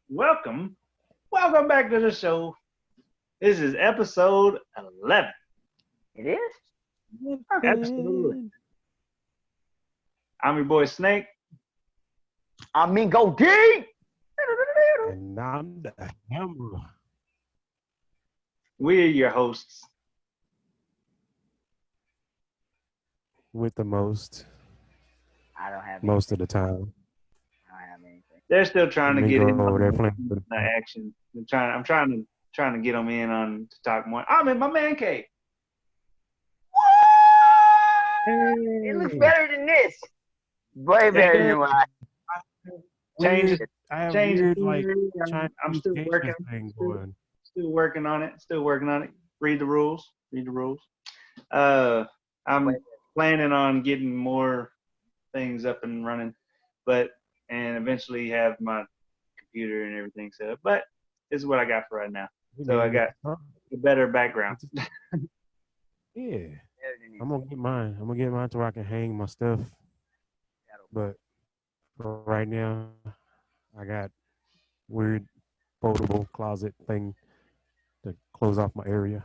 welcome, welcome back to the show. This is episode 11. It is? Absolutely. I'm your boy Snake. I mean, go deep. And I'm the hammer. We're your hosts. With the most I don't have most anything. of the time. I don't have anything. They're still trying to get Mingo in over there on playing the action. I'm trying to get them in on to talk more. I'm in my man cave. It looks better than this. Way better than what I Change it. I have Change weird the like scenery. I'm Chinese still gangster working. thing going. Still working on it. Still working on it. Read the rules. Read the rules. I'm planning on getting more things up and running, and eventually have my computer and everything set up. But this is what I got for right now. So I got a better background. Yeah. I'm gonna get mine. I'm gonna get mine to where I can hang my stuff. But for right now, I got weird foldable closet thing to close off my area.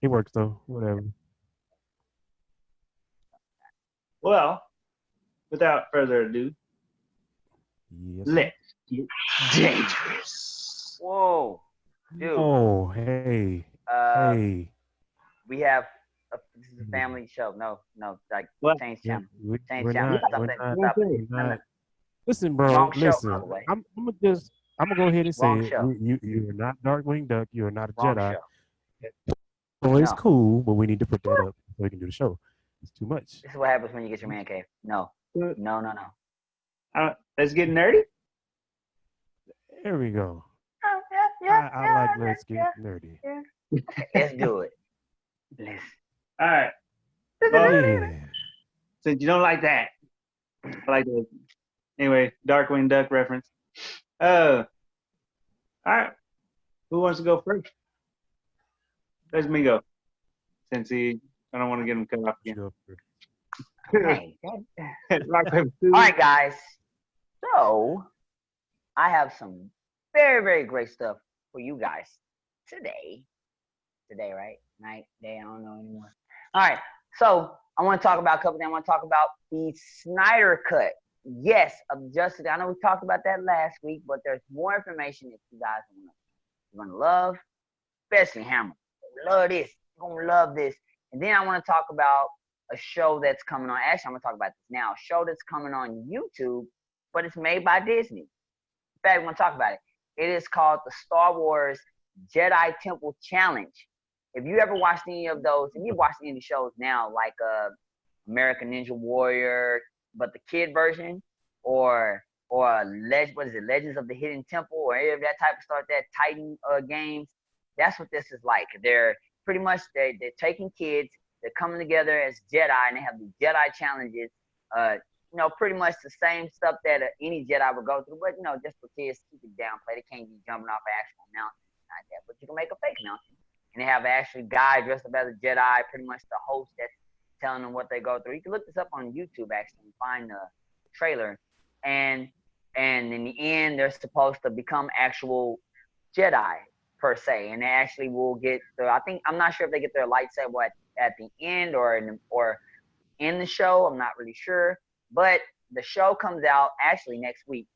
It works though. Whatever. Well, without further ado, Yes. let's get dangerous. Whoa, dude. Oh, hey, hey. We have this is a family show. No, like What? change Yeah, channel. we're Change channel. not. Stop We're that. not. Stop it. We're No, no. not. Listen, bro. Wrong show, Listen. by the way. I'm gonna go ahead and say Wrong it. show. You're not Darkwing Duck. You're not a Wrong Jedi. show. So it's No. cool, but we need to put that up so we can do the show. It's too much. This is what happens when you get your man cave. No. Let's get nerdy. There we go. Yeah, I like let's get nerdy. Let's do it. Let's. All right. Yeah. Since you don't like that, I like that. Anyway, Darkwing Duck reference. All right. Who wants to go first? Let me go. Since I don't want to get him cut off again. Hey. Rock, paper, scissors. All right, guys. So, I have some very, very great stuff for you guys today. Today, right? Night, day, I don't know anymore. All right. So, I want to talk about a couple things. I want to talk about the Snyder Cut. Yes, of Justice. I know we talked about that last week, but there's more information that you guys are going to love, especially Hammer. Love this. You're going to love this. And then I want to talk about a show that's coming on. Actually, I'm going to talk about this now. A show that's coming on YouTube, but it's made by Disney. In fact, I'm going to talk about it. It is called the Star Wars Jedi Temple Challenge. If you ever watched any of those, if you've watched any shows now, like American Ninja Warrior, but the kid version, or Legends of the Hidden Temple, or any of that type of stuff, that Titan games, that's what this is like. They're pretty much they're taking kids, they're coming together as Jedi, and they have these Jedi challenges. Pretty much the same stuff that any Jedi would go through, but just for kids to keep it downplay. They can't be jumping off an actual mountain like that, but you can make a fake mountain. And they have an actual guy dressed up as a Jedi, pretty much the host that's telling them what they go through. You can look this up on YouTube actually and find the trailer. And in the end, they're supposed to become actual Jedi per se, and they actually will get I'm not sure if they get their lightsaber at the end or in the show. I'm not really sure, but the show comes out actually next week,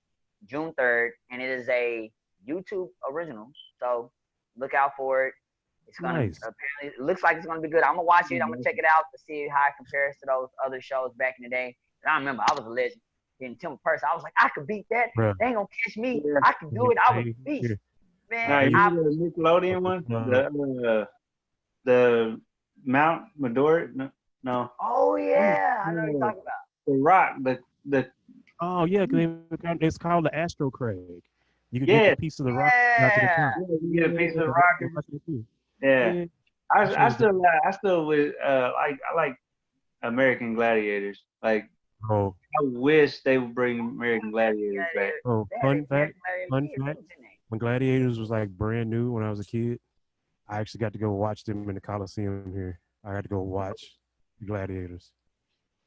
June 3rd, and it is a YouTube original. So look out for it. It's gonna apparently it looks like it's gonna be good. I'm gonna watch it. I'm gonna check it out to see how it compares to those other shows back in the day. And I remember I was a legend in Temple person. I was like, I could beat that. Bruh. They ain't gonna catch me. I can do it. I was a beast. Man, you remember the Nickelodeon one? The Mount Midori? No. Oh yeah, I know what you're talking about. The Rock. The Oh yeah, it's called the Astro Craig. You can get a piece of the rock out to the top. You get a piece of the rock. Yeah. I still would I like American Gladiators. Like I wish they would bring American Gladiators back. Oh, fun fact. When Gladiators was like brand new when I was a kid, I actually got to go watch them in the Coliseum here. I got to go watch the Gladiators.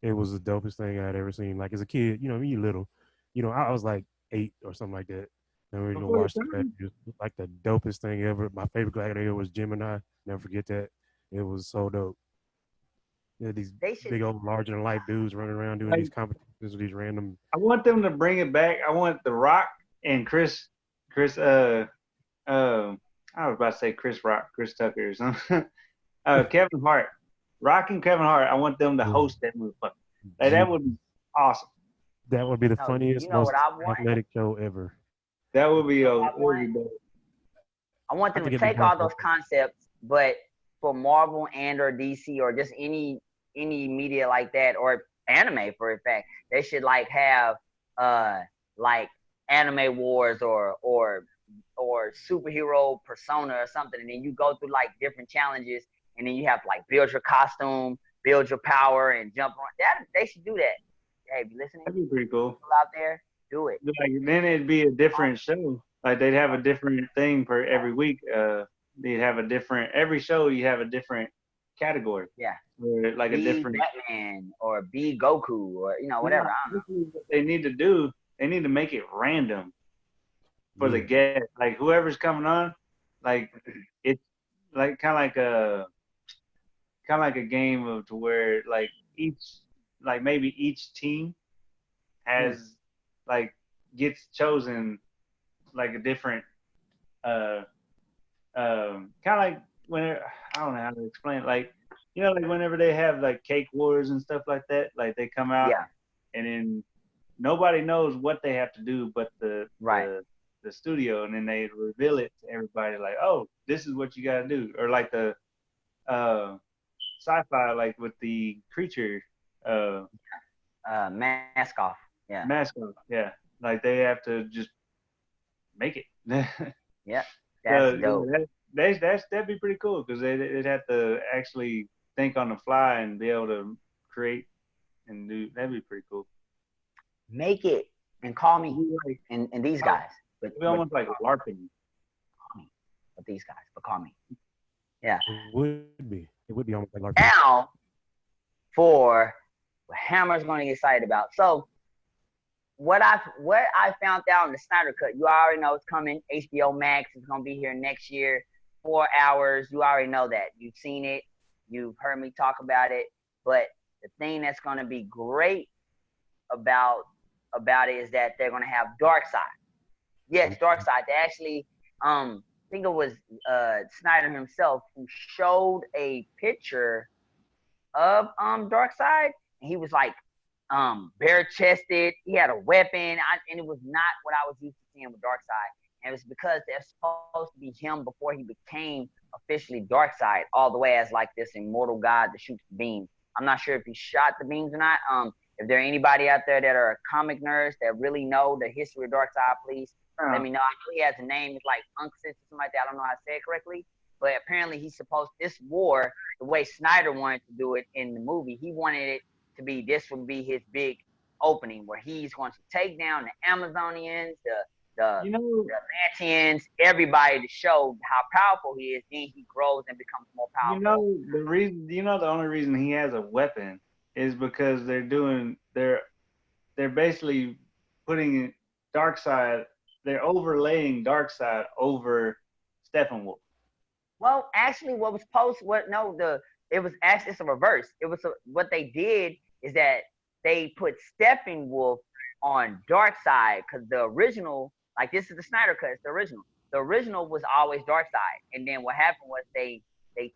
It was the dopest thing I had ever seen. Like as a kid, when you're little, I was like 8 or something like that. Never even Before the watched that. time. It was like the dopest thing ever. My favorite gladiator was Gemini. Never forget that. It was so dope. Yeah, these They should. big old larger than life dudes running around doing Like, these competitions with these random. I want them to bring it back. I want The Rock and Chris, I was about to say Chris Rock, Chris Tucker or something. Kevin Hart, Rock and Kevin Hart. I want them to Yeah. host that motherfucker. Like, that would be awesome. That would be the No, you funniest, know what most I want? athletic show ever. That would You be know a. what It I would want? be dope. I want I them to think it'd be take all worth those it. concepts, but for Marvel and or DC or just any media like that or anime for a fact, they should like have like anime wars or superhero persona or something, and then you go through like different challenges, and then you have to like build your costume, build your power, and jump on. That they should do that. Hey, if you listening, That'd be pretty cool. people out there, do it. Like, then it'd be a different show. Like, they'd have a different thing for every week. They'd have a different every show. You have a different category. Yeah. Or like a Be different. Batman or be Goku or Nah, whatever. I don't know. this is what they need to do. They need to make it random for the Yeah. guest. Like, whoever's coming on, like, it's like kind of like a game of to where like maybe each team has like gets chosen like a different uh kind of like when I don't know how to explain it. Like, like whenever they have like cake wars and stuff like that, like they come out Yeah, and then nobody knows what they have to do but right. the studio, and then they reveal it to everybody like, oh, this is what you got to do. Or like the uh sci-fi, like with the creature uh Mask off. Yeah, mascot, yeah, like they have to just make it. yeah. That's So dope. that'd be pretty cool because they'd have to actually think on the fly and be able to create and do. That'd be pretty cool. Make it and call It'd me be like and these guys. But it'd be almost like LARPing. call me. But these guys. But call me. Yeah. It would be. It would be almost like LARPing. Now for what Hammer's going to get excited about. So what I found out in the Snyder Cut, you already know it's coming. HBO Max is going to be here next year. 4 hours. You already know that. You've seen it. You've heard me talk about it. But the thing that's going to be great about it is that they're going to have Darkside. Yes, Darkside. They actually, I think it was Snyder himself who showed a picture of Darkside, and he was like bare chested. He had a weapon, and it was not what I was used to seeing with Darkside. And it's because they're supposed to be him before he became officially Darkside, all the way as like this immortal god that shoots beams. I'm not sure if he shot the beams or not. If there anybody out there that are comic nerds that really know the history of Darkseid, please let me know. I know he has a name. It's like Uncle or something like that. I don't know how to say it correctly. But apparently he's supposed, this war, the way Snyder wanted to do it in the movie, he wanted it to be, this would be his big opening where he's going to take down the Amazonians, the Atlanteans, everybody to show how powerful he is. Then he grows and becomes more powerful. The only reason he has a weapon is because they're basically putting Darkseid, they're overlaying Darkseid over Steppenwolf. Well, actually, what was it was actually, it's a reverse. It was what they did is that they put Steppenwolf on Darkseid because the original, like this is the Snyder Cut, it's the original. The original was always Darkseid, and then what happened was they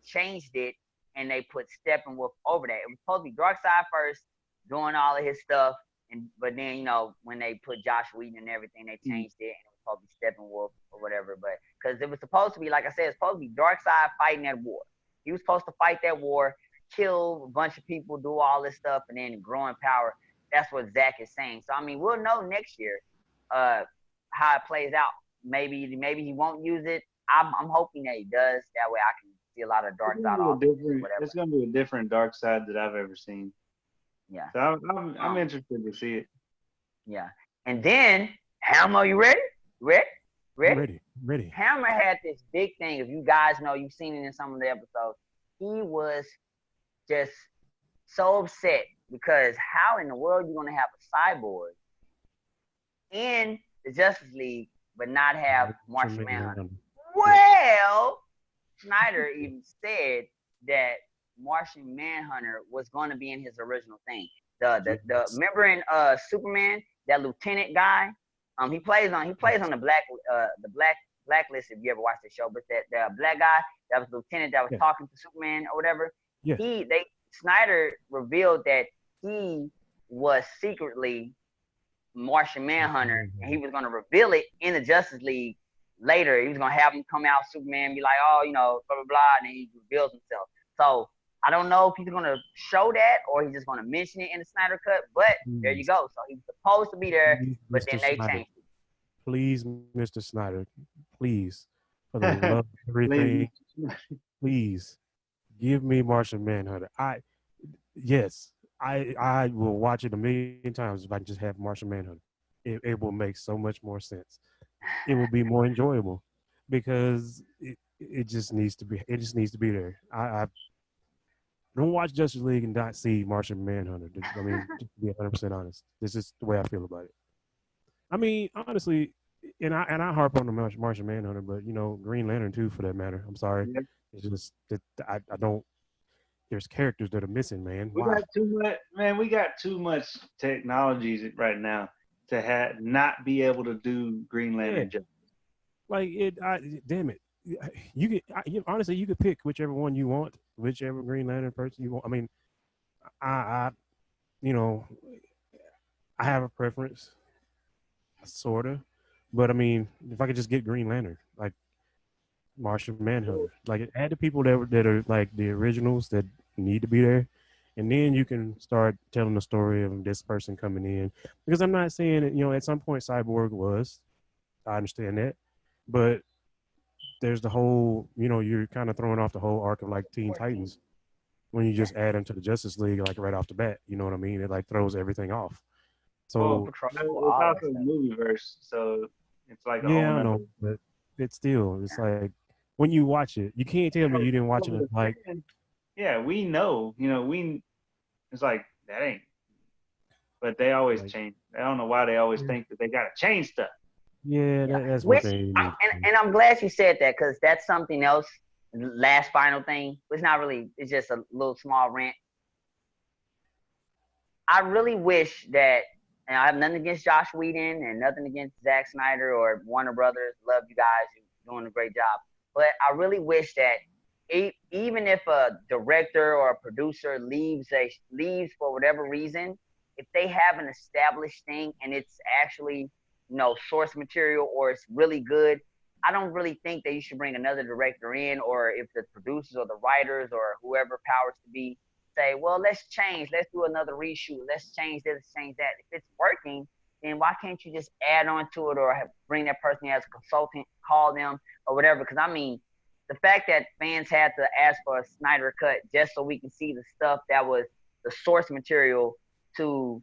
changed it and they put Steppenwolf over that. It was supposed to be Darkseid first, doing all of his stuff, but then when they put Josh Whedon and everything, they changed it, and it was supposed to be Steppenwolf or whatever. But because it was supposed to be, like I said, it's supposed to be Darkseid fighting that war. He was supposed to fight that war, kill a bunch of people, do all this stuff, and then grow in power. That's what Zach is saying. So I mean, we'll know next year how it plays out. Maybe he won't use it. I'm hoping that he does. That way I can see a lot of Darkseid off. It's gonna be a different Darkseid that I've ever seen. Yeah. So I'm interested to see it. Yeah. And then Hammer, you ready? Ready? Ready. Hammer had this big thing. If you guys know, you've seen it in some of the episodes. He was just so upset because how in the world are you going to have a cyborg in the Justice League but not have Martian Manhunter. Manhunter. Well, Snyder even said that Martian Manhunter was going to be in his original thing. The remember in Superman, that lieutenant guy, he plays on the Blacklist, if you ever watched the show, but that the black guy that was lieutenant that was talking to Superman or whatever. Yeah. Snyder revealed that he was secretly Martian Manhunter, and he was going to reveal it in the Justice League later. He was going to have him come out, Superman, be like, oh, blah, blah, blah, and then he reveals himself. So I don't know if he's going to show that or he's just going to mention it in the Snyder Cut, but there you go. So he's supposed to be there, but then they changed it. Please, Mr. Snyder, please, for the love of everything, please give me Martian Manhunter. I will watch it a million times if I can just have Martian Manhunter. It will make so much more sense. It will be more enjoyable because it just needs to be. It just needs to be there. I don't watch Justice League and not see Martian Manhunter. I mean, just to be 100% honest, this is the way I feel about it. I mean, honestly, and I harp on the Martian Manhunter, but Green Lantern too, for that matter. I'm sorry, it's just that I don't. There's characters that are missing, man. We got too much, man. We got too much technologies right now to not be able to do Green Lantern justice. Like damn it. Honestly, you could pick whichever one you want, whichever Green Lantern person you want. I mean, I have a preference, sorta, but I mean, if I could just get Green Lantern, like Martian Manhunter, like add the people that are like the originals that need to be there, and then you can start telling the story of this person coming in. Because I'm not saying that at some point Cyborg was, I understand that, but there's the whole, you're kind of throwing off the whole arc of like Teen Titans when you just add them to the Justice League like right off the bat. You know what I mean? It like throws everything off. So it's also a movie verse, so it's like I know, but it's still like when you watch it, you can't tell me you didn't watch it like. Yeah, we know, it's like that ain't. But they always change. I don't know why they always think that they gotta change stuff. Yeah, that's what they. And I'm glad you said that because that's something else. Last final thing. It's not really. It's just a little small rant. I really wish that, and I have nothing against Josh Whedon and nothing against Zack Snyder or Warner Brothers. Love you guys. You're doing a great job. But I really wish that even if a director or a producer leaves for whatever reason, if they have an established thing and it's actually source material or it's really good, I don't really think that you should bring another director in, or if the producers or the writers or whoever powers to be say, well, let's do another reshoot, let's change this, change that. If it's working, then why can't you just add on to it or bring that person as a consultant, call them or whatever? Because I mean, the fact that fans had to ask for a Snyder Cut just so we can see the stuff that was the source material to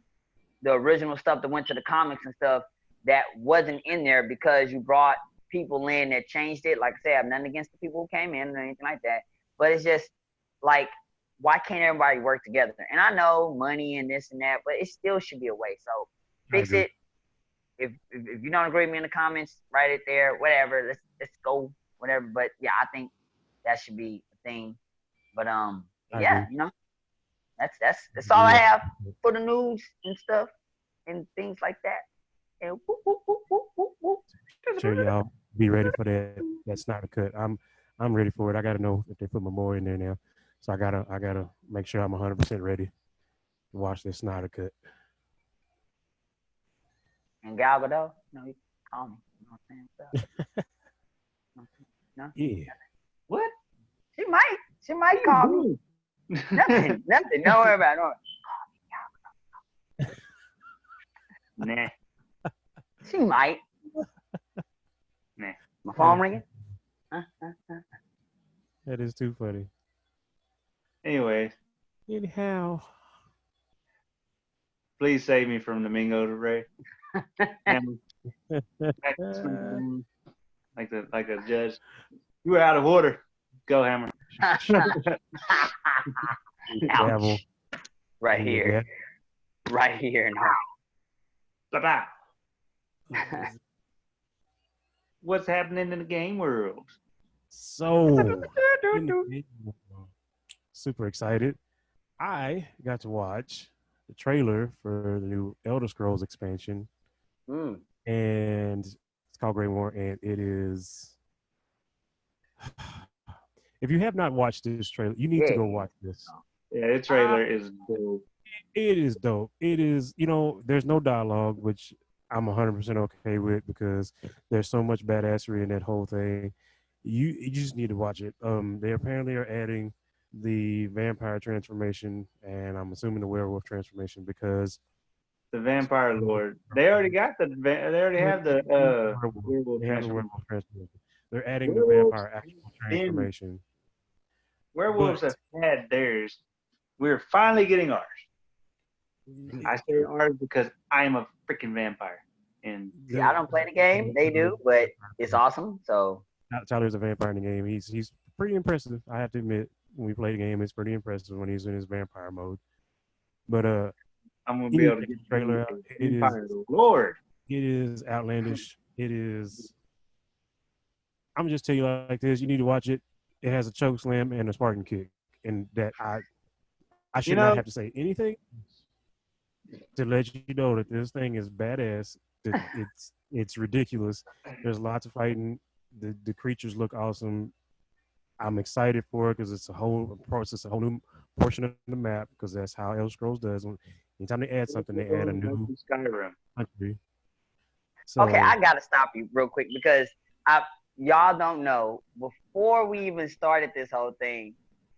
the original stuff that went to the comics and stuff that wasn't in there because you brought people in that changed it. Like I said, I have nothing against the people who came in or anything like that. But it's just like, why can't everybody work together? And I know money and this and that, but it still should be a way. So fix it. If you don't agree with me in the comments, write it there, whatever. Let's go, whatever. But yeah, I think that should be a thing. But that's all I have for the news and stuff and things like that. And sure, y'all be ready for that Snyder Cut. I'm ready for it. I gotta know if they put my boy in there now, so I gotta make sure I'm 100% ready to watch this Snyder Cut. And Gal Gadot, you call me. You know what I'm saying? No? Yeah. What? She might call me. Nothing. Don't worry about it. Nah. She might. Nah. My phone ringing? That is too funny. Anyways. Anyhow. Please save me from Domingo to Ray. like a judge. You were out of order. Go, Hammer. Ouch. Right here. Right here now. Bye-bye. what's happening in the game world. So, in the game world, super excited. I got to watch the trailer for the new Elder Scrolls expansion, Mm. and it's called Grey War, and it is. If you have not watched this trailer, you need to Yeah. go watch this. Yeah, the trailer is dope. It is dope. It is, there's no dialogue, which I'm 100% okay with because there's so much badassery in that whole thing. You just need to watch it. They apparently are adding the vampire transformation, and I'm assuming the werewolf transformation because The Vampire Lord. They already got They already have the werewolf they have the transformation. werewolf transformation. They're adding the Werewolves vampire actual been transformation. werewolves But have had theirs. We're finally getting ours. I say ours because I am a freaking vampire. And See, I don't play the game. They do, but it's awesome. So Tyler's a vampire in the game. He's pretty impressive. I have to admit, when we play the game, it's pretty impressive when he's in his vampire mode. But I'm gonna you be need able to to check get the trailer out. Vampire Lord. It is outlandish. It is. I'm gonna just tell you like this. You need to watch it. It has a choke slam and a Spartan kick, and that I should not have to say anything to let you know that this thing is badass. That it's ridiculous. There's lots of fighting. The creatures look awesome. I'm excited for it because it's a whole new portion of the map because that's how Elder Scrolls does. Anytime they add something, they add a new Skyrim. country. So, okay, I gotta stop you real quick because y'all don't know. Before we even started this whole thing,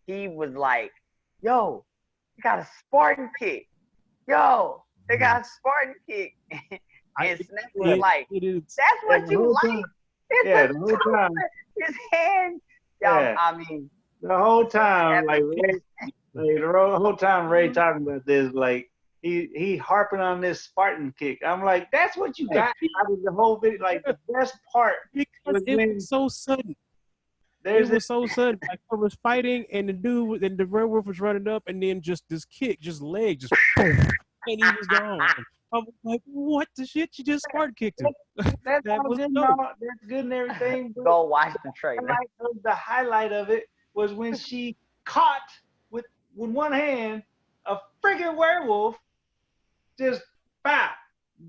he was like, "Yo, you got a Spartan kick. Yo, they got a Spartan kick." And Snap was like, "That's what you like." Yeah, the whole time. His hand. Yeah. I mean, the whole time, the whole time Ray talking about this, like he harping on this Spartan kick. I'm like, that's what you got out of the whole video. Like the best part because it was so sudden. It was so sudden. Like I was fighting, and the werewolf was running up, and then just this kick, just leg, just boom, and he was gone. I was like, what the shit? You just Spartan kicked him. That's that was good. dope. That's good and everything. Go watch the trailer. The highlight of it was when she caught with one hand a freaking werewolf, just pop,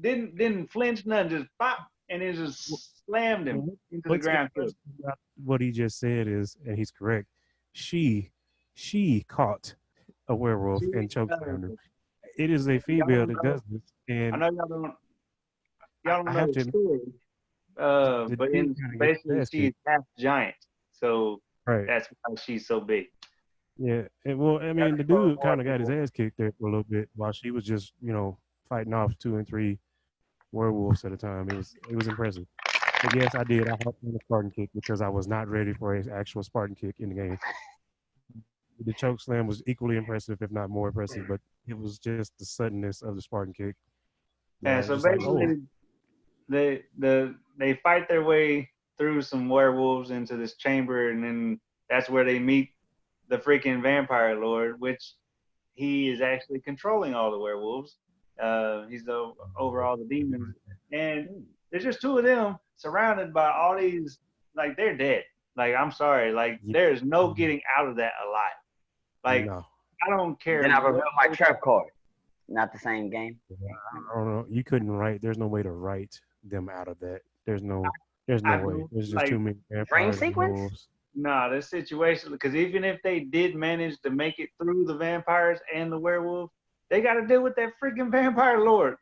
didn't flinch nothing, just pop, and it just slammed him into the ground. What he just said is, and he's correct. She caught a werewolf and choked him. It is a female that does this, and I know y'all don't know the story, but basically she's half giant, so that's why she's so big. Yeah, well, I mean, the dude kind of got his ass kicked there for a little bit while she was just, fighting off 2 and 3 werewolves at a time. It was impressive. But yes, I did. I hopped on the Spartan kick because I was not ready for an actual Spartan kick in the game. The choke slam was equally impressive, if not more impressive, but it was just the suddenness of the Spartan kick. Yeah, so basically, they fight their way through some werewolves into this chamber, and then that's where they meet the freaking vampire lord, which he is actually controlling all the werewolves. He's over all the demons, and there's just 2 of them surrounded by all these. Like they're dead. Like I'm sorry. Like there's no getting out of that alive. Like I don't care. Then I reveal my trap card. Not the same game. I don't know. You couldn't write. There's no way to write them out of that. There's no way. There's just too many dream sequence. Nah, this situation, because even if they did manage to make it through the vampires and the werewolf, they got to deal with that freaking vampire lord.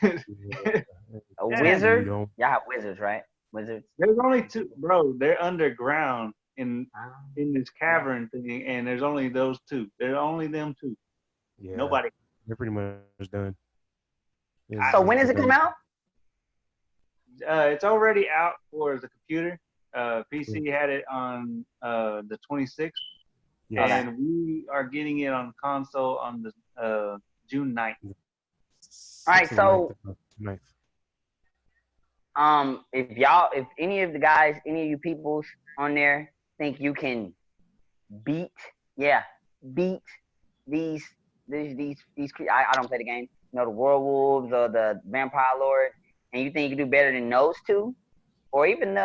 A wizard? Y'all have wizards, right? Wizards. There's only 2, bro. They're underground in this cavern thing, and there's only those 2. There's only them 2. Yeah. Nobody. They're pretty much done. So when does it come out? It's already out for the computer. PC had it on the 26th, and we are getting it on console on the June 9th. All right, so if any of the guys, any of you peoples on there think you can beat these I don't play the game, the werewolves or the vampire lord, and you think you can do better than those 2, or even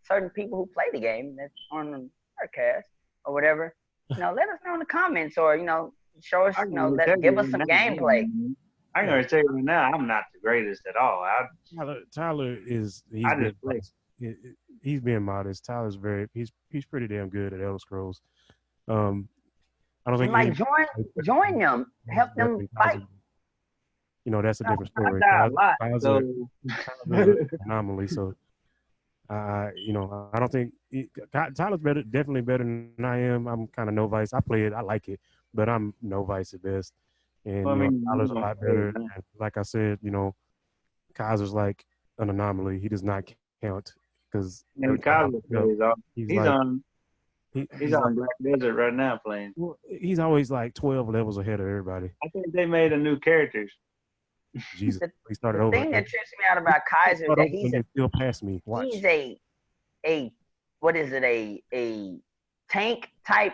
certain people who play the game that's on the podcast or whatever. Let us know in the comments, or show us. Give us some gameplay. I can already tell you right now, I'm not the greatest at all. Tyler is he's I been just play. he's being modest. Tyler's he's pretty damn good at Elder Scrolls. I don't think Like join them, help them fight. That's a different story. I die a lot, so Tyler's an anomaly. So I don't think Tyler's definitely better than I am. I'm kind of novice. I play it, I like it, but I'm novice at best. And Tyler's a lot better. And like I said, Kaiser's like an anomaly. He does not count because he's on Black Desert right now playing. Well, he's always like 12 levels ahead of everybody. I think they made a new characters. Jesus, he started the over. The thing that trips me out about Kaiser is that he's still past me. Watch. He's a what is it? A tank type.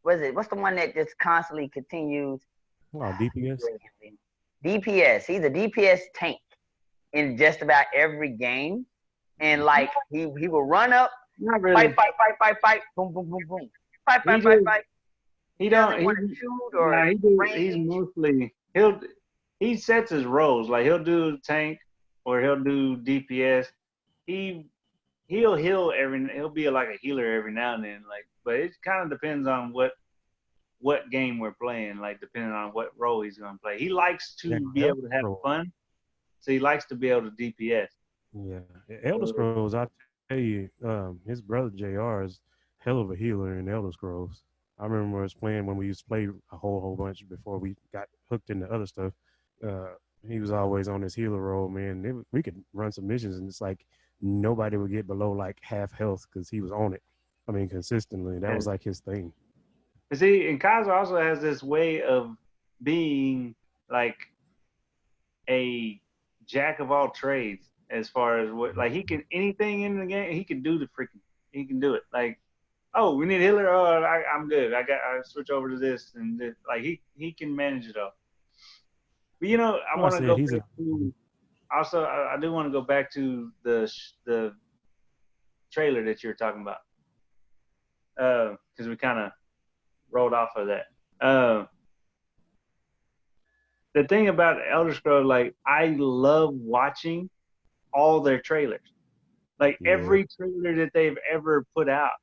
What is it? What's the one that just constantly continues? Oh, DPS. DPS. He's a DPS tank in just about every game, and like he will run up, fight, boom, boom, boom, boom, fight. He don't want to shoot or he's mostly he sets his roles. Like he'll do tank or he'll do DPS. He'll heal he'll be like a healer every now and then. Like, but it kind of depends on what game we're playing. Like depending on what role he's gonna play. He likes to be able to have fun, so he likes to be able to DPS. Yeah, Elder Scrolls. I tell you, his brother JR is hell of a healer in Elder Scrolls. I remember I was playing when we used to play a whole bunch before we got hooked into other stuff. He was always on his healer role, man. We could run some missions, and it's like nobody would get below like half health because he was on it. I mean, consistently. That was like his thing. See, and Kaiser also has this way of being like a jack of all trades as far as what, like he can anything in the game, he can do he can do it. Like, oh, we need a healer. Oh, I'm good. I switch over to this and this. Like he can manage it all. But I want to go back to, also I do want to go back to the trailer that you were talking about, because we kind of rolled off of that. The thing about Elder Scrolls, like I love watching all their trailers, like every trailer that they've ever put out,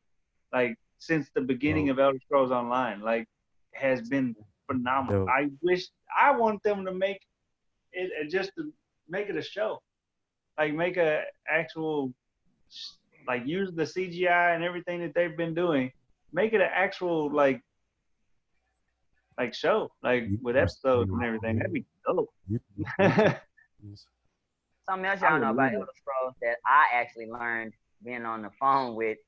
like since the beginning of Elder Scrolls Online, like has been phenomenal. I want them to make it just to make it a show, like make a actual, like use the CGI and everything that they've been doing, make it an actual like show, like with episodes and everything. That'd be dope. Something else y'all know about Elder Scrolls that I actually learned being on the phone with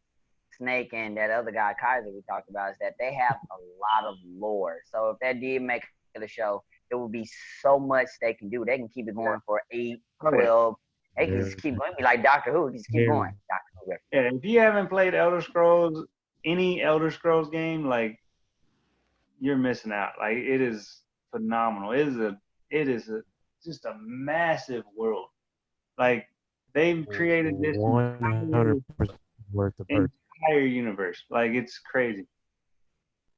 Snake and that other guy Kaiser we talked about is that they have a lot of lore. So if that did make it a show, it would be so much they can do. They can keep it going for 8, 12. They can just keep going. Be like Doctor Who, just keep going. Doctor Who. Yeah, if you haven't played Elder Scrolls, any Elder Scrolls game, like you're missing out. Like it is phenomenal. It is just a massive world. Like they've created this 100% worth of entire universe. Like it's crazy.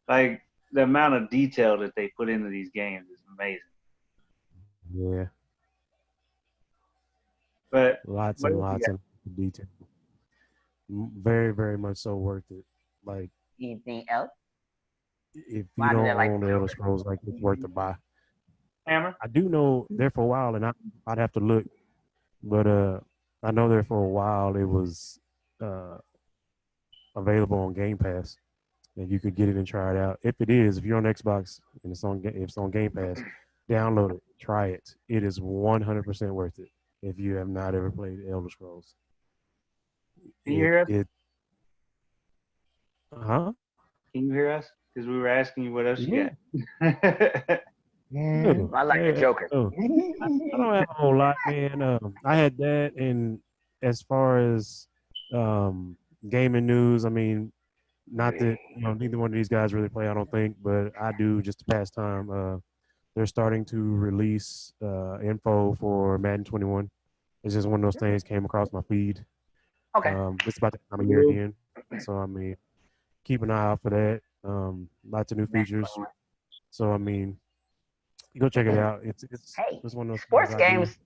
Like the amount of detail that they put into these games is amazing. Yeah. But lots and lots of detail. Very, very much so worth it. Like anything else? If you don't own the Elder Scrolls, like it's worth the buy. Hammer? I do know there for a while, and I'd have to look, but I know there for a while it was available on Game Pass, and you could get it and try it out. If you're on Xbox and it's on Game Pass, download it, try it. It is 100% worth it. If you have not ever played Elder Scrolls, can you hear us? Huh? Can you hear us? Because we were asking you what else you got. I like the Joker. I don't have a whole lot, man. I had that, and as far as gaming news, I mean, not that neither one of these guys really play, I don't think, but I do just to pass time. They're starting to release info for Madden 21. It's just one of those things came across my feed, Okay. It's about that time of year again. So I mean, keep an eye out for that. Lots of new features. So I mean, go check it out. Hey, it's one of those things sports I do. games.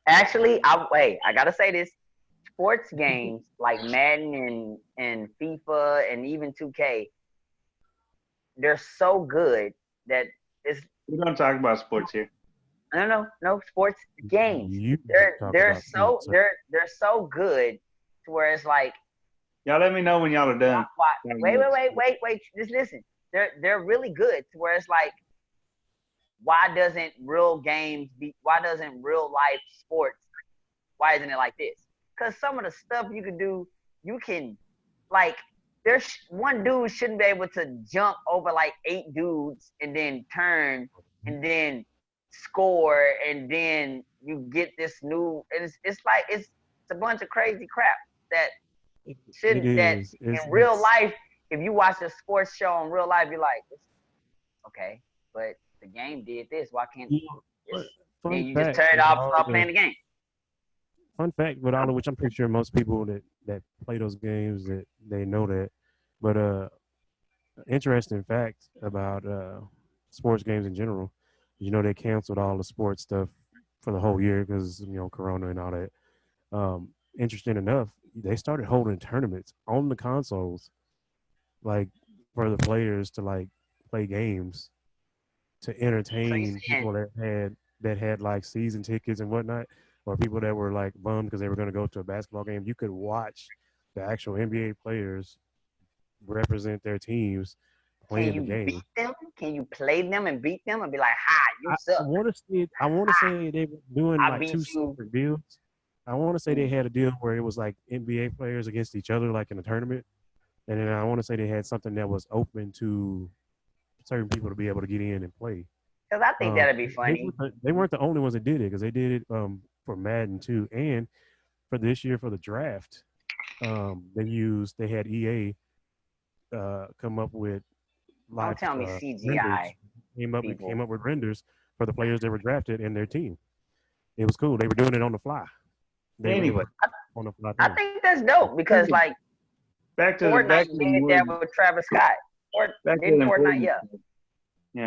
Actually, I gotta say this. Sports games like Madden and FIFA and even 2K, they're so good that it's We don't talk about sports here. no sports games. You They're talk they're about so sports. they're so good to where it's like Y'all let me know when y'all are done. wait. Just listen. They're really good to where it's like why doesn't real life sports, why isn't it like this? Because some of the stuff you can do, you can like there's one dude shouldn't be able to jump over like 8 dudes and then turn and then score and then you get this new it's like it's a bunch of crazy crap that shouldn't that in real life if you watch a sports show in real life you're like okay, but the game did this, why can't then you just turn it off and start playing the game. Fun fact, with all of which I'm pretty sure most people that play those games that they know that. But interesting fact about sports games in general, they canceled all the sports stuff for the whole year because Corona and all that. Interesting enough, they started holding tournaments on the consoles, like for the players to like play games to entertain people that had like season tickets and whatnot, or people that were like bummed because they were going to go to a basketball game. You could watch the actual NBA players represent their teams playing the game. Beat them? Can you play them and beat them and be like, "Hi, you suck"? I want to say they were doing like two separate deals. I want to say they had a deal where it was like NBA players against each other, like in a tournament, and then I want to say they had something that was open to certain people to be able to get in and play. Because I think that'd be funny. They weren't the only ones that did it because they did it for Madden too, and for this year for the draft, they had EA come up with live. Don't tell me CGI. Came up with renders for the players that were drafted and their team. It was cool. They were doing it on the fly. On the fly. I think that's dope because like Fortnite did that with Travis Scott. Fortnite, yeah.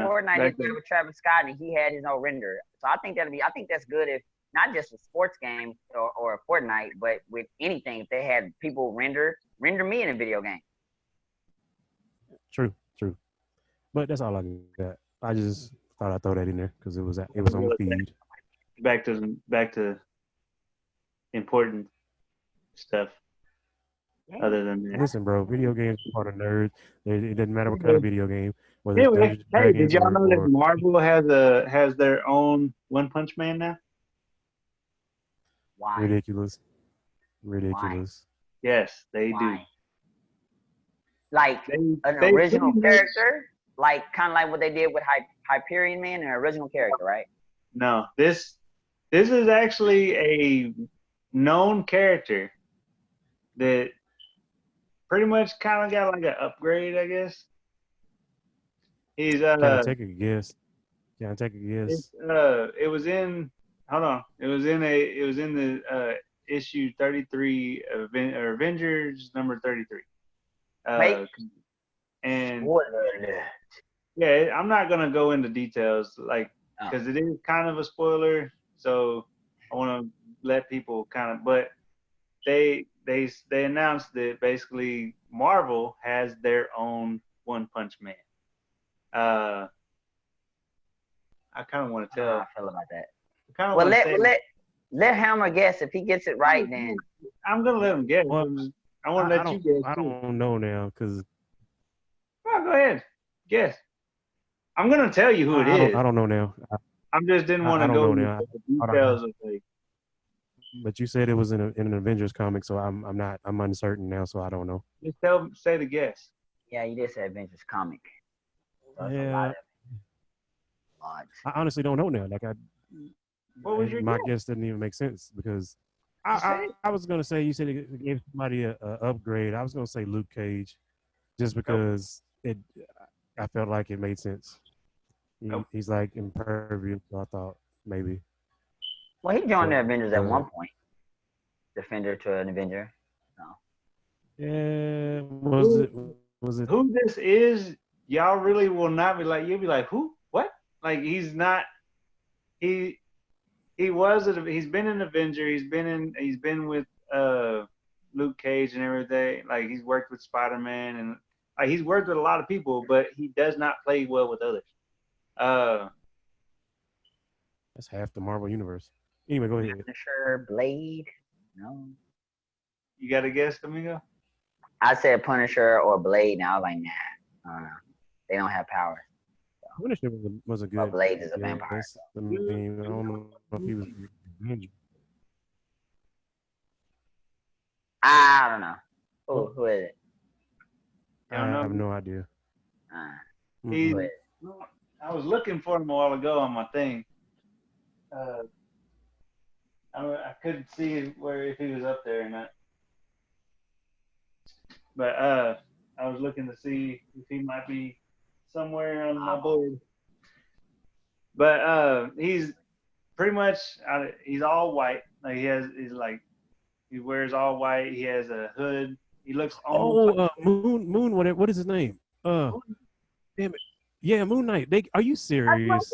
Fortnite did with Travis Scott and he had his own render. So I think that's good if not just a sports game or a Fortnite, but with anything if they had people render me in a video game. True. But that's all I got. I just thought I'd throw that in there because it was on the feed. Back to important stuff. Other than that. Listen, bro, video games are part of nerds. It doesn't matter what kind of video game. Anyway, hey, did y'all know that Marvel has their own One Punch Man now? Why? Ridiculous. Why? Yes, they do. Like an original character, like kind of like what they did with Hyperion Man, an original character, right? No, this is actually a known character that pretty much kind of got like an upgrade, I guess. He's Can I take a guess? It was in the issue 33 Avengers number 33. And yeah, I'm not gonna go into details like because it is kind of a spoiler, so I want to let people but they announced that basically Marvel has their own One Punch Man. I kind of want to tell. How I feel about that. Let Hammer guess. If he gets it right, then I'm gonna let him guess. Well, I want to let you guess. I don't know now because. Go ahead, guess. I'm gonna tell you who it is. I don't know now. I just didn't want to go into the details of like. But you said it was in an Avengers comic, so I'm uncertain now, so I don't know. Just say the guess. Yeah, you did say Avengers comic. So yeah. I honestly don't know now. What was your my guess didn't even make sense because I was gonna say you said it gave somebody a upgrade. I was gonna say Luke Cage, just because I felt like it made sense. He's like impervious, so I thought maybe. Well, he joined the Avengers at one point. defender to an Avenger. No. Yeah, was it? Who this is? Y'all really will not be like. You'll be like, who? What? Like he's not. He was. He's been an Avenger. He's been with Luke Cage and everything. Like he's worked with Spider-Man and like he's worked with a lot of people, but he does not play well with others. That's half the Marvel universe. Anyway, go ahead. Punisher, Blade. No. You got a guess, Domingo? I said Punisher or Blade. Now I was like, nah. They don't have power. Punisher was a good. But Blade is a vampire. I mean, I don't know if he was. I don't know. Who is it? I have no idea. I was looking for him a while ago on my thing. I couldn't see if he was up there or not. But I was looking to see if he might be somewhere on my board. But he's pretty much he's all white. Like he wears all white. He has a hood. He looks Moon. What is his name? Damn it. Yeah, Moon Knight. Are you serious?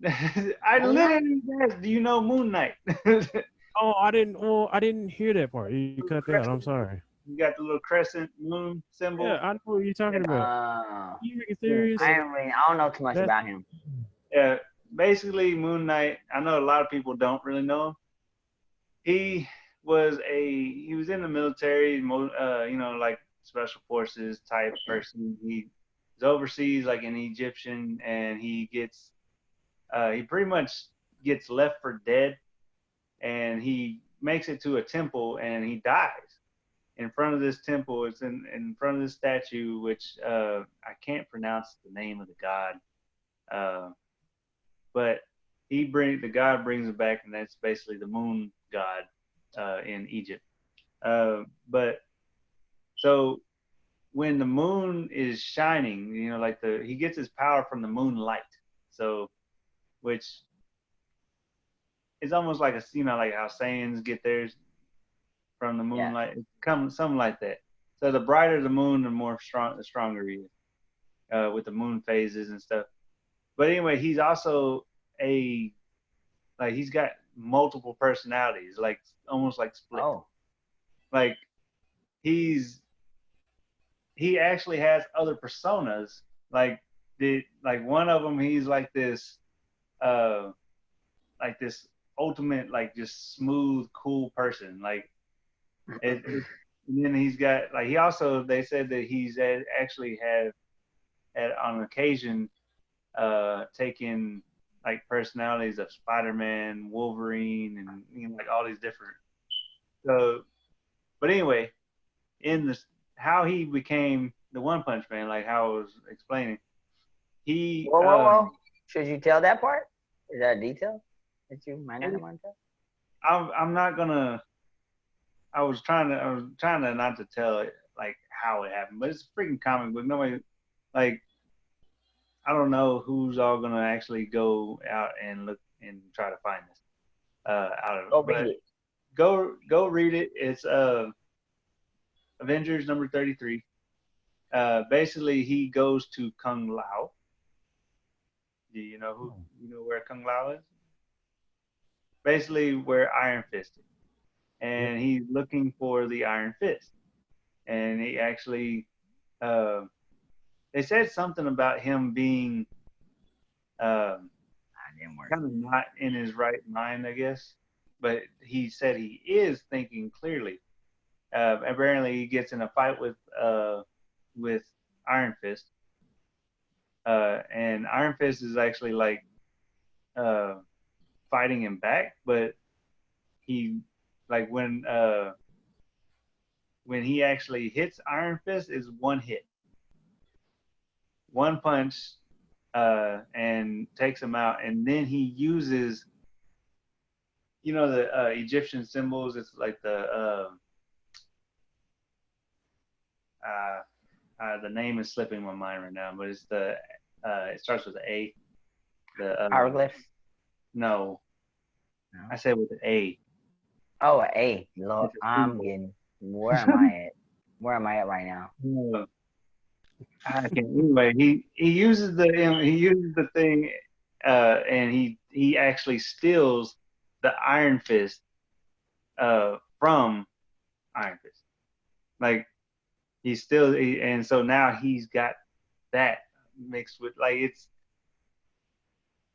I literally asked, do you know Moon Knight? I didn't hear that part. You cut that out. I'm sorry. You got the little crescent moon symbol. Yeah, I know what you're talking about. Are you serious? I don't know too much about him. Yeah, basically Moon Knight. I know a lot of people don't really know him. He was in the military, like special forces type person. He is overseas, like an Egyptian, and he pretty much gets left for dead, and he makes it to a temple, and he dies in front of this temple. It's in front of this statue, which I can't pronounce the name of the god, but the god brings it back, and that's basically the moon god in Egypt. But so when the moon is shining, he gets his power from the moonlight. So, which is almost like like how Saiyans get theirs from the moonlight. Yeah. It comes something like that. So the brighter the moon, the stronger he is, with the moon phases and stuff. But anyway, he's also he's got multiple personalities, like almost like split. Oh. Like he actually has other personas. Like one of them, he's like this ultimate, like just smooth, cool person. Like and then he's got they said that he's actually had on occasion taken like personalities of Spider-Man, Wolverine, and like all these different. So, but anyway, how he became the One Punch Man, like how I was explaining, Whoa. Should you tell that part? Is that a detail that you might not want to tell? I'm not gonna. I was trying to not to tell it like how it happened, but it's a freaking comic book. Nobody like. I don't know who's all gonna actually go out and look and try to find this out of it. Go read it. Go read it. It's Avengers number 33. Basically, he goes to Kung Lao. Do you know where Kung Lao is? Basically, where Iron Fist is, and he's looking for the Iron Fist, and he actually. They said something about him being kind of not in his right mind, I guess. But he said he is thinking clearly. Apparently, he gets in a fight with Iron Fist, and Iron Fist is actually like fighting him back. But he when he actually hits Iron Fist is one hit. One punch and takes him out, and then he uses the Egyptian symbols. It's like the name is slipping my mind right now, but it's it starts with an A. The hieroglyphs. No, I said with an A. Oh, hey, Lord, It's a I'm sequel. getting. Where am I at? Where am I at right now? I can't. Anyway, he uses the thing, and he actually steals the Iron Fist from Iron Fist. Like and so now he's got that mixed with like it's.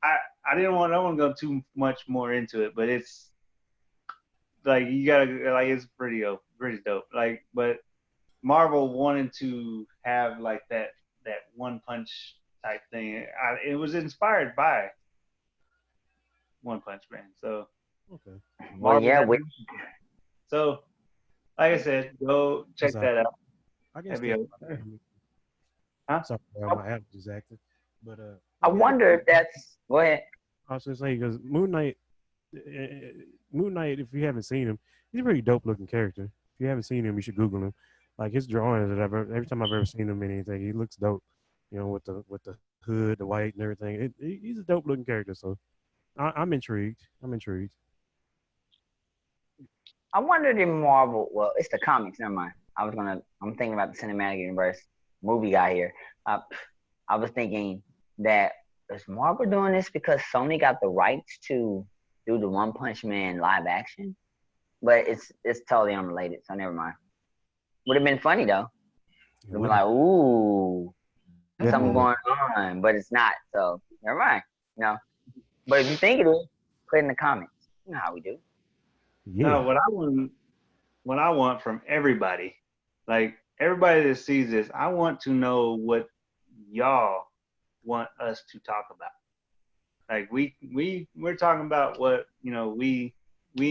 I didn't want I don't want to go too much more into it, but it's like you gotta like it's pretty dope. Like, but Marvel wanted to have like that one punch type thing. It was inspired by One Punch Man. So Okay. Well, Marvel yeah, got we, so like I said, go That's check that out. I guess That'd be the okay. Huh? sorry, I, my allergies active, but I yeah, wonder if that's. Go ahead. I was just saying because Moon Knight, if you haven't seen him, he's a pretty dope looking character. If you haven't seen him, you should Google him. Like his drawings that every time I've ever seen him in anything, he looks dope. You know, with the hood, the white, and everything. He's a dope looking character. So I'm intrigued. I'm intrigued. I wondered if Marvel. Well, it's the comics. Never mind. I'm thinking about the cinematic universe movie guy here. Uh, I was thinking that is Marvel doing this because Sony got the rights to do the One Punch Man live action, but it's totally unrelated. So never mind. Would have been funny though. It Would have been would have like, ooh, something definitely would. going on, but it's not. So never mind. You know. But if you think it is, put it in the comments. You know how we do. No, Yeah, what I want from everybody, like everybody that sees this, I want to know what y'all want us to talk about. Like we're talking about what we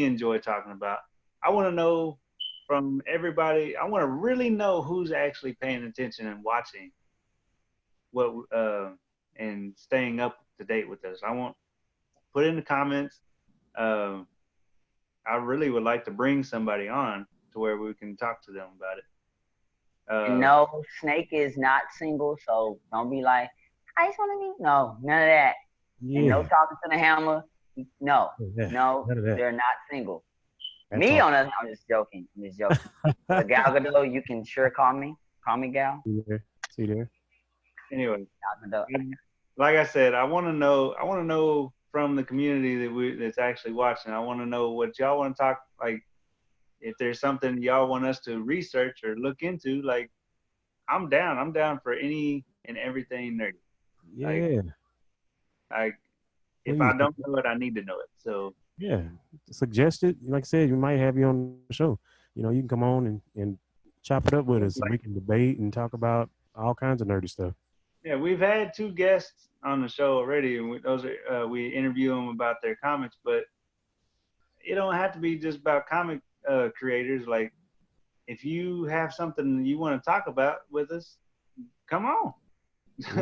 enjoy talking about. I want to know from everybody. I want to really know who's actually paying attention and watching what and staying up to date with us. I want put in the comments. Um, I really would like to bring somebody on to where we can talk to them about it. And no, Snake is not single, so don't be like, I just want to be. No, none of that. And no yeah, talking to the hammer. No, yeah. no, None of that. they're not single. That's Me all. on us, I'm just joking. I'm just joking. But Gal Gadot, you can sure call me. Call me Gal. See there. See there. Anyway, Gal Gadot. like I said, I want to know. I want to know from the community that's actually watching. I want to know what y'all want to talk like. If there's something y'all want us to research or look into, like I'm down. I'm down for any and everything nerdy. Like, Yeah, like if please. I don't know it, I need to know it. So Yeah, suggest it. Like I said, we might have you on the show. You know, you can come on and chop it up with us, and we like, can debate and talk about all kinds of nerdy stuff. yeah, we've had two guests on the show already, and those are we interview them about their comics, but it don't have to be just about comic creators. Like, if you have something you want to talk about with us, come on. Yeah,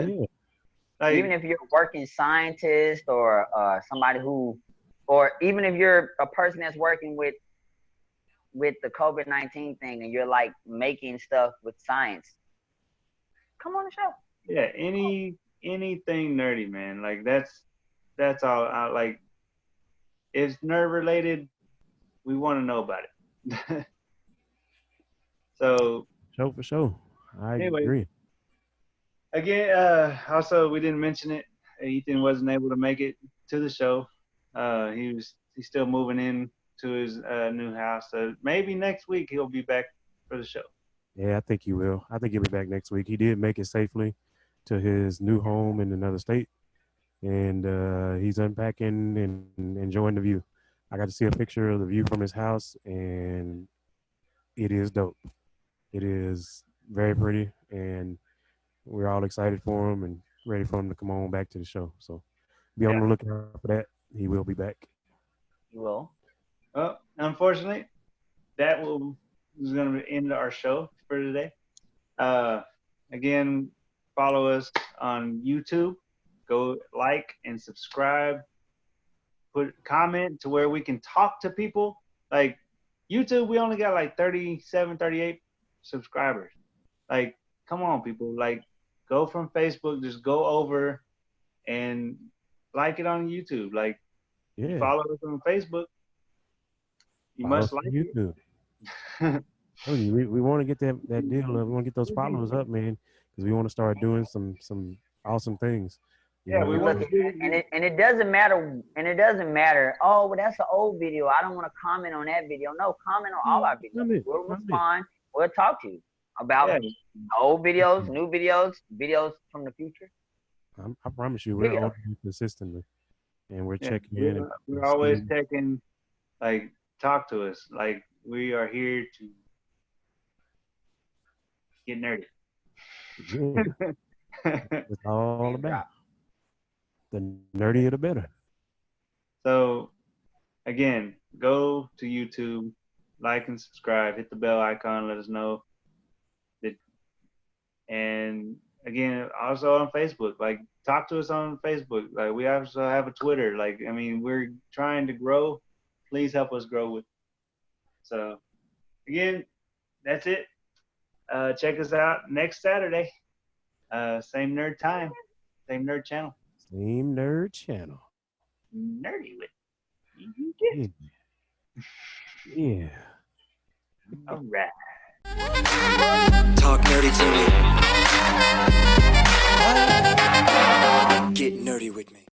Even Like, if you're a working scientist or somebody who, or even if you're a person that's working with the COVID-19 thing and you're like making stuff with science, come on the show. yeah, anything nerdy, man. Like that's all. I like. If it's nerd related, we want to know about it. So show for sure. I anyway, agree. again, also we didn't mention it. Ethan wasn't able to make it to the show. He's still moving in to his new house. So maybe next week he'll be back for the show. Yeah, I think he will. I think he'll be back next week. He did make it safely to his new home in another state, and he's unpacking and enjoying the view. I got to see a picture of the view from his house, and it is dope. It is very pretty, and we're all excited for him and ready for him to come on back to the show. So be on Yeah. the lookout for that. He will be back. You will. Well, unfortunately, that is going to end our show for today. Uh, again, follow us on YouTube. Go like and subscribe. Put comment to where we can talk to people. Like YouTube, we only got like 37, 38 subscribers. Like, come on, people. Like, go from Facebook, just go over and like it on YouTube. Like, you Yeah, follow us on Facebook, You Follow must us on like it. YouTube. Told you, we want to get that deal up. We want to get those followers up, man, because we want to start doing some awesome things. You Yeah, know, we And want look, to do it. and it doesn't matter. And it doesn't matter. Oh, well, that's an old video. I don't want to comment on that video. No, comment on all our videos. We'll respond. We'll talk to you about Yeah. old videos, new videos, videos from the future. I promise you, we're on consistently, and we're checking in. And We're always checking. Like, talk to us. Like, we are here to get nerdy. Yeah, it's all about the nerdier the better. So, again, go to YouTube, like and subscribe, hit the bell icon, let us know. And again, also on Facebook, like talk to us on Facebook. Like we also have a Twitter. Like, I mean, we're trying to grow. Please help us grow with. So, again, that's it. Check us out next Saturday. Same nerd time, same nerd channel. Same nerd channel. Nerdy with. Yeah. All right. Talk nerdy to me. Get nerdy with me.